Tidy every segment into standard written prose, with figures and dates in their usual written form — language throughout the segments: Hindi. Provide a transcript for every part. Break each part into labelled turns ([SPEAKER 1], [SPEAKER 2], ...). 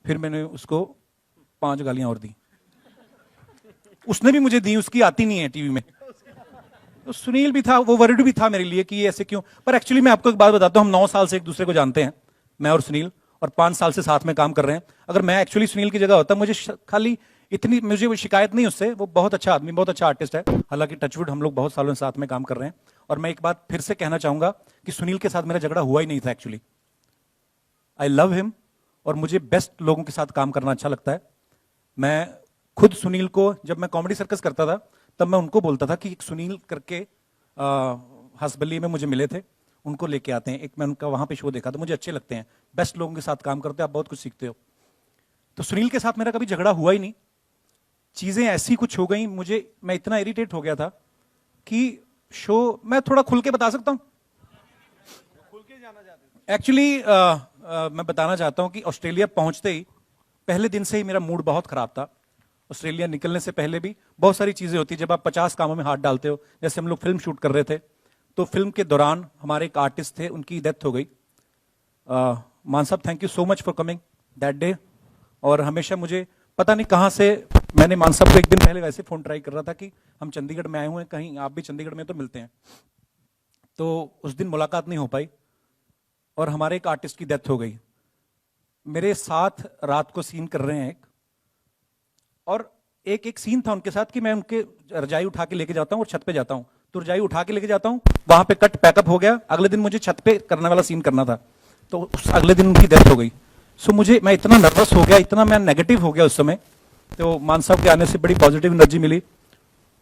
[SPEAKER 1] फिर मैंने उसको 5 गालियां और दी। उसने भी मुझे दी, उसकी आती नहीं है टीवी में। तो सुनील भी था, वो वरिड भी था मेरे लिए कि ये ऐसे क्यों। पर एक्चुअली मैं आपको एक बात बताता हूं, हम 9 साल से एक दूसरे को जानते हैं, मैं और सुनील, और 5 साल से साथ में काम कर रहे हैं। अगर मैं एक्चुअली सुनील की जगह होता, खाली इतनी मुझे वो शिकायत नहीं उससे। वो बहुत अच्छा आदमी, बहुत अच्छा आर्टिस्ट है। हालांकि टचवुड हम लोग बहुत सालों से साथ में काम कर रहे हैं। और मैं एक बात फिर से कहना चाहूंगा कि सुनील के साथ मेरा झगड़ा हुआ ही नहीं था एक्चुअली। आई लव हिम, और मुझे बेस्ट लोगों के साथ काम करना अच्छा लगता है। मैं खुद सुनील को, जब मैं कॉमेडी सर्कस करता था, तब मैं उनको बोलता था कि एक सुनील करके हंसबली में मुझे मिले थे, उनको लेके आते हैं। एक मैं उनका वहां पे शो देखा था, मुझे अच्छे लगते हैं। बेस्ट लोगों के साथ काम करते हो आप, बहुत कुछ सीखते हो। तो सुनील के साथ मेरा कभी झगड़ा हुआ ही नहीं। चीजें ऐसी कुछ हो गई, मैं इतना इरिटेट हो गया था कि शो, मैं थोड़ा खुल के बता सकता हूं। एक्चुअली मैं बताना चाहता हूं कि ऑस्ट्रेलिया पहुंचते ही पहले दिन से ही मेरा मूड बहुत खराब था। ऑस्ट्रेलिया निकलने से पहले भी बहुत सारी चीजें होती है जब आप 50 कामों में हाथ डालते हो। जैसे हम लोग फिल्म शूट कर रहे थे, तो फिल्म के दौरान हमारे एक आर्टिस्ट थे, उनकी डेथ हो गई। मान साहब, thank you so much for coming that day. और हमेशा मुझे पता नहीं कहां से, मैंने मान साहब को एक दिन पहले वैसे फोन ट्राई कर रहा था कि हम चंडीगढ़ में आए हुए हैं, कहीं आप भी चंडीगढ़ में तो मिलते हैं। तो उस दिन मुलाकात नहीं हो पाई और हमारे एक आर्टिस्ट की डेथ हो गई। मेरे साथ रात को सीन कर रहे हैं एक, और एक सीन था उनके साथ कि मैं उनके रजाई उठा के लेके जाता हूं और छत पे जाता हूं। तो रजाई उठा के लेके जाता हूं, वहां पे कट पैकअप हो गया। अगले दिन मुझे छत पे करने वाला सीन करना था, तो उस अगले दिन उनकी डेथ हो गई। सो मैं इतना नर्वस हो गया, इतना मैं नेगेटिव हो गया उस समय। तो मान साहब के आने से बड़ी पॉजिटिव एनर्जी मिली।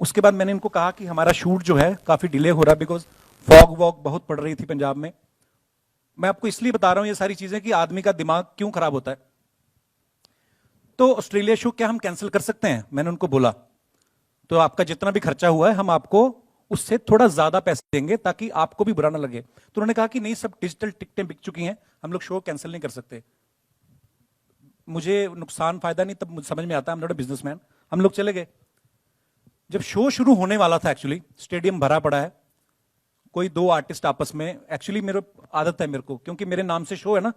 [SPEAKER 1] उसके बाद मैंने इनको कहा कि हमारा शूट जो है काफी डिले हो रहा है, बिकॉज फॉग वॉग बहुत पड़ रही थी पंजाब में। मैं आपको इसलिए बता रहा हूं ये सारी चीजें कि आदमी का दिमाग क्यों खराब होता है। तो ऑस्ट्रेलिया शो क्या हम कैंसिल कर सकते हैं? मैंने उनको बोला, तो आपका जितना भी खर्चा हुआ है हम आपको उससे थोड़ा ज्यादा पैसे देंगे ताकि आपको भी बुरा ना लगे। तो उन्होंने कहा कि नहीं, सब डिजिटल टिकटें बिक चुकी हैं, हम लोग शो कैंसिल नहीं कर सकते। मुझे नुकसान फायदा नहीं तब मुझे समझ में आता है, I am not a businessman. हम लोग चले गए। जब शो शुरू होने वाला था, एक्चुअली स्टेडियम भरा पड़ा है, कोई 2 आर्टिस्ट आपस में, एक्चुअली मेरे आदत है मेरे को, क्योंकि मेरे नाम से शो है ना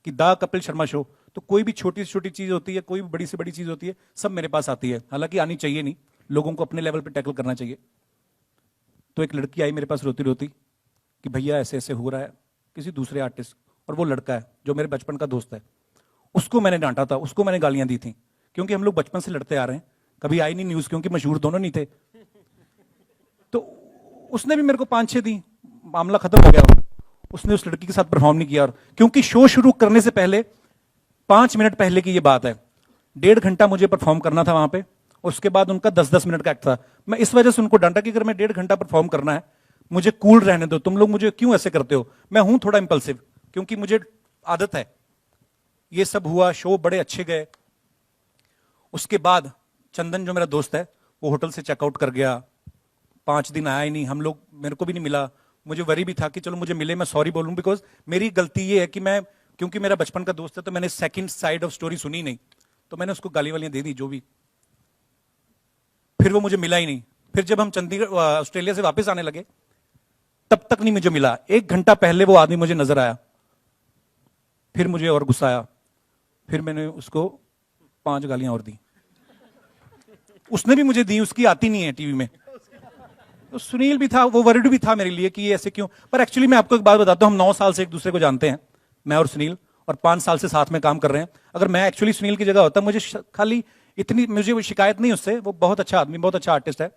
[SPEAKER 1] कि द कपिल शर्मा शो, तो कोई भी छोटी से छोटी चीज होती है, कोई भी बड़ी से बड़ी चीज होती है, सब मेरे पास आती है। हालांकि आनी चाहिए नहीं, लोगों को अपने लेवल पे टैकल करना चाहिए। तो एक लड़की आई मेरे पास रोती रोती कि भैया ऐसे ऐसे हो रहा है, किसी दूसरे आर्टिस्ट, और वो लड़का है जो मेरे बचपन का दोस्त है, उसको मैंने डांटा था, उसको मैंने गालियां दी थी, क्योंकि हम लोग बचपन से लड़ते आ रहे हैं। कभी आई नहीं न्यूज, क्योंकि मशहूर दोनों नहीं थे। तो उसने भी मेरे को 5-6 दी, मामला खत्म हो गया। उसने उस लड़की के साथ परफॉर्म नहीं किया। और क्योंकि शो शुरू करने से पहले 5 मिनट पहले की ये बात है, 1.5 घंटा मुझे परफॉर्म करना था वहां पे, और उसके बाद उनका 10-10 मिनट का एक्ट था। मैं इस वजह से उनको डांटा कि अगर मैं 1.5 घंटा परफॉर्म करना है, मुझे कूल रहने दो, तुम लोग मुझे क्यों ऐसे करते हो। मैं हूं थोड़ा इंपल्सिव, क्योंकि मुझे आदत है। ये सब हुआ, शो बड़े अच्छे गए। उसके बाद चंदन जो मेरा दोस्त है, वो होटल से चेकआउट कर गया, 5 दिन आया ही नहीं। हम लोग, मेरे को भी नहीं मिला। मुझे वरी भी था कि चलो मुझे मिले, मैं सॉरी बोलूं, बिकॉज मेरी गलती ये है कि मैं, क्योंकि मेरा बचपन का दोस्त है, तो मैंने सेकंड साइड ऑफ स्टोरी सुनी नहीं, तो मैंने उसको गाली वालियां दे दी जो भी। फिर वो मुझे मिला ही नहीं। फिर जब हम चंडीगढ़ ऑस्ट्रेलिया से वापस आने लगे, तब तक नहीं मुझे मिला। 1 घंटा पहले वो आदमी मुझे नजर आया। फिर मुझे और गुस्सा आया, फिर मैंने उसको 5 गालियां और दी। उसने भी मुझे दी, उसकी आती नहीं है टीवी में। तो सुनील भी था, वो वरिड भी था मेरे लिए कि ये ऐसे क्यों। पर एक्चुअली मैं आपको एक बात बताता हूं, हम 9 साल से एक दूसरे को जानते हैं, मैं और सुनील, और 5 साल से साथ में काम कर रहे हैं। अगर मैं एक्चुअली सुनील की जगह होता, खाली इतनी मुझे शिकायत नहीं उससे। वो बहुत अच्छा आदमी, बहुत अच्छा आर्टिस्ट है।